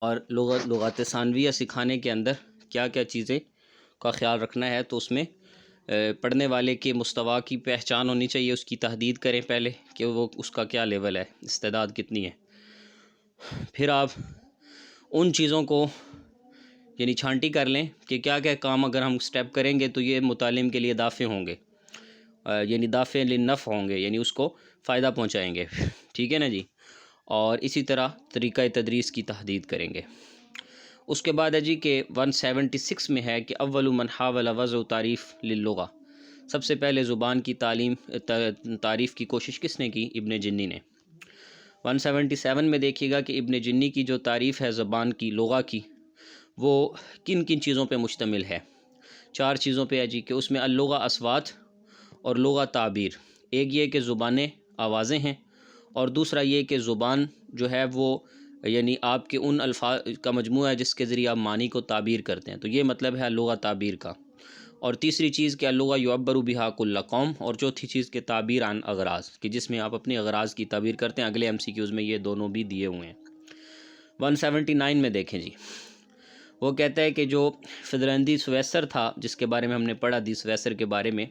اور لغات ثانویہ سکھانے کے اندر کیا کیا چیزیں کا خیال رکھنا ہے، تو اس میں پڑھنے والے کے مستوا کی پہچان ہونی چاہیے، اس کی تحدید کریں پہلے کہ وہ اس کا کیا لیول ہے، استعداد کتنی ہے۔ پھر آپ ان چیزوں کو یعنی چھانٹی کر لیں کہ کیا کیا کام اگر ہم سٹیپ کریں گے تو یہ متعلم کے لیے دافع ہوں گے، یعنی دافع للنفع ہوں گے، یعنی اس کو فائدہ پہنچائیں گے، ٹھیک ہے نا جی۔ اور اسی طرح طریقہ تدریس کی تحدید کریں گے۔ اس کے بعد ہے جی کہ 176 میں ہے کہ اول من حاول وضع تعریف للغہ، سب سے پہلے زبان کی تعریف کی کوشش کس نے کی؟ ابن جنی نے۔ 177 میں دیکھیے گا کہ ابن جنی کی جو تعریف ہے زبان کی، لغہ کی، وہ کن کن چیزوں پہ مشتمل ہے؟ 4 چیزوں پہ ہے جی کہ اس میں اللغہ اصوات اور لغہ تعبیر، ایک یہ کہ زبانیں آوازیں ہیں، اور دوسرا یہ کہ زبان جو ہے وہ یعنی آپ کے ان الفاظ کا مجموعہ ہے جس کے ذریعے آپ معنی کو تعبیر کرتے ہیں، تو یہ مطلب ہے لغہ تعبیر کا۔ اور تیسری چیز کہ اللغہ یعبر بہا کل قوم، اور چوتھی چیز کہ تعبیر عن اغراض، کہ جس میں آپ اپنے اغراض کی تعبیر کرتے ہیں۔ اگلے MCQs میں یہ دونوں بھی دیے ہوئے ہیں۔ 179 میں دیکھیں جی، وہ کہتا ہے کہ جو فدرندی سویسر تھا، جس کے بارے میں ہم نے پڑھا دی سویسر کے بارے میں،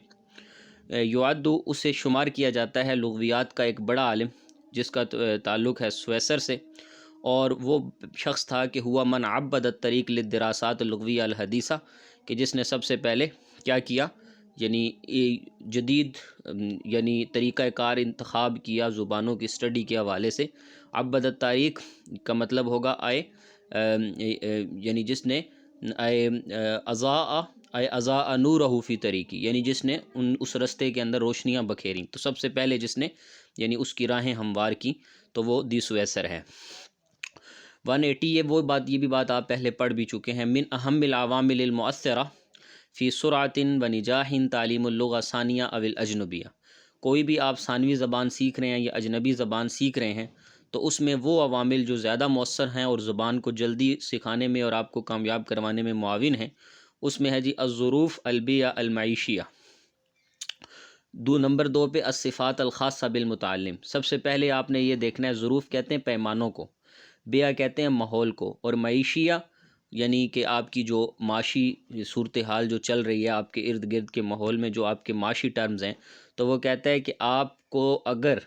یعدو اسے شمار کیا جاتا ہے لغویات کا ایک بڑا عالم جس کا تعلق ہے سویسر سے، اور وہ شخص تھا کہ ہوا من عبد الطریق للدراسات اللغویہ الحدیثہ، کہ جس نے سب سے پہلے کیا کیا، یعنی جدید یعنی طریقہ کار انتخاب کیا زبانوں کی اسٹڈی کے حوالے سے۔ عبد الطریق کا مطلب ہوگا یعنی جس نے اضاء نورہ فی طریقی، یعنی جس نے اس رستے کے اندر روشنیاں بکھیریں، تو سب سے پہلے جس نے یعنی اس کی راہیں ہموار کی تو وہ دی سویسر ہے۔ 180 یہ بھی بات آپ پہلے پڑھ بھی چکے ہیں۔ من اہم العوامل المؤثرہ فی سرعۃ و نجاح تعلیم اللغہ ثانیہ او الاجنبیہ، کوئی بھی آپ ثانوی زبان سیکھ رہے ہیں یا اجنبی زبان سیکھ رہے ہیں تو اس میں وہ عوامل جو زیادہ مؤثر ہیں اور زبان کو جلدی سکھانے میں اور آپ کو کامیاب کروانے میں معاون ہیں، اس میں ہے جی الظروف البیہ المعیشیہ۔ نمبر 2 پہ الصفات الخاصہ بالمتعلم، سب سے پہلے آپ نے یہ دیکھنا ہے، ظروف کہتے ہیں پیمانوں کو، بیہ کہتے ہیں ماحول کو، اور معیشیہ یعنی کہ آپ کی جو معاشی صورتحال جو چل رہی ہے آپ کے ارد گرد کے ماحول میں، جو آپ کے معاشی ٹرمز ہیں، تو وہ کہتا ہے کہ آپ کو اگر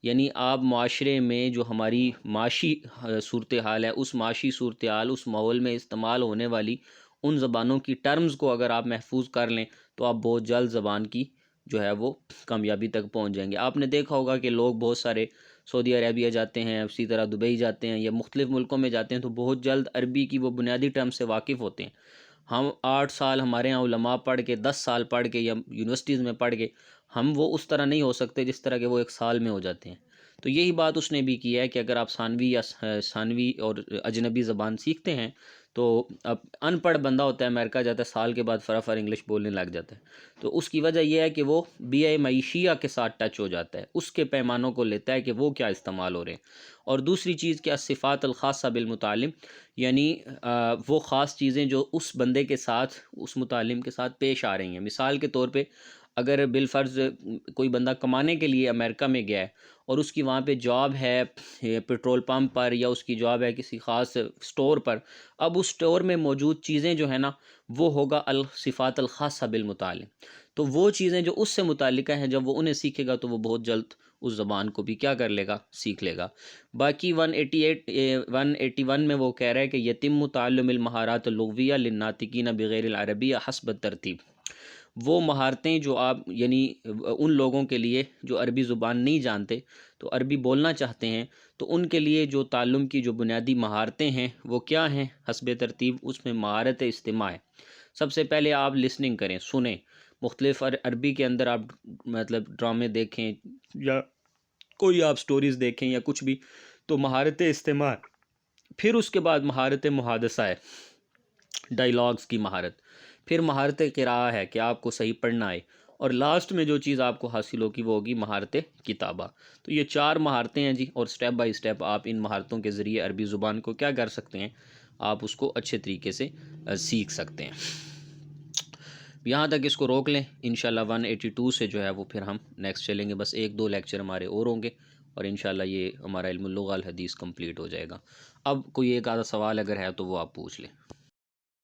یعنی آپ معاشرے میں جو ہماری معاشی صورتحال ہے، اس معاشی صورتحال، اس ماحول میں استعمال ہونے والی ان زبانوں کی ٹرمز کو اگر آپ محفوظ کر لیں تو آپ بہت جلد زبان کی جو ہے وہ کامیابی تک پہنچ جائیں گے۔ آپ نے دیکھا ہوگا کہ لوگ بہت سارے سعودی عربیہ جاتے ہیں، اسی طرح دبئی جاتے ہیں یا مختلف ملکوں میں جاتے ہیں، تو بہت جلد عربی کی وہ بنیادی ٹرم سے واقف ہوتے ہیں۔ ہم 8 سال ہمارے یہاں علماء پڑھ کے، 10 سال پڑھ کے یا یونیورسٹیز میں پڑھ کے، ہم وہ اس طرح نہیں ہو سکتے جس طرح کہ وہ 1 سال میں ہو جاتے ہیں۔ تو یہی بات اس نے بھی کی ہے کہ اگر آپ ثانوی اور اجنبی زبان سیکھتے ہیں تو اب ان پڑھ بندہ ہوتا ہے، امریکہ جاتا ہے، سال کے بعد فرافر انگلش بولنے لگ جاتا ہے، تو اس کی وجہ یہ ہے کہ وہ بیہ معیشیہ کے ساتھ ٹچ ہو جاتا ہے، اس کے پیمانوں کو لیتا ہے کہ وہ کیا استعمال ہو رہے ہیں۔ اور دوسری چیز کہ الصفات الخاصہ بالمتعلم، یعنی وہ خاص چیزیں جو اس بندے کے ساتھ، اس متعلم کے ساتھ پیش آ رہی ہیں۔ مثال کے طور پہ اگر بالفرض کوئی بندہ کمانے کے لیے امریکہ میں گیا ہے اور اس کی وہاں پہ جاب ہے پیٹرول پمپ پر، یا اس کی جاب ہے کسی خاص سٹور پر، اب اس سٹور میں موجود چیزیں جو ہیں نا، وہ ہوگا الصفات الخاصہ بالمتعلم، تو وہ چیزیں جو اس سے متعلقہ ہیں جب وہ انہیں سیکھے گا تو وہ بہت جلد اس زبان کو بھی کیا کر لے گا، سیکھ لے گا۔ باقی 181 میں وہ کہہ رہا ہے کہ یتم تعلم المہارات اللغویہ للناطقین بغیر العربیہ حسب ترتیب، وہ مہارتیں جو آپ یعنی ان لوگوں کے لیے جو عربی زبان نہیں جانتے تو عربی بولنا چاہتے ہیں، تو ان کے لیے جو تعلم کی جو بنیادی مہارتیں ہیں وہ کیا ہیں حسب ترتیب؟ اس میں مہارت استماع ہے۔ سب سے پہلے آپ لسننگ کریں، سنیں، مختلف عربی کے اندر آپ مطلب ڈرامے دیکھیں یا کوئی آپ سٹوریز دیکھیں یا کچھ بھی، تو مہارت استماع۔ پھر اس کے بعد مہارت محادثہ ہے، ڈائیلاگز کی مہارت، پھر مہارت قراءہ ہے کہ آپ کو صحیح پڑھنا ہے، اور لاسٹ میں جو چیز آپ کو حاصل ہوگی وہ ہوگی مہارت کتابہ۔ تو یہ 4 مہارتیں ہیں جی، اور سٹیپ بائی سٹیپ آپ ان مہارتوں کے ذریعے عربی زبان کو کیا کر سکتے ہیں، آپ اس کو اچھے طریقے سے سیکھ سکتے ہیں۔ یہاں تک اس کو روک لیں، انشاءاللہ 182 سے جو ہے وہ پھر ہم نیکسٹ چلیں گے، بس 1-2 لیکچر ہمارے اور ہوں گے، اور انشاءاللہ یہ ہمارا علم اللغہ الحدیث کمپلیٹ ہو جائے گا۔ اب کوئی ایک آدھا سوال اگر ہے تو وہ آپ پوچھ لیں۔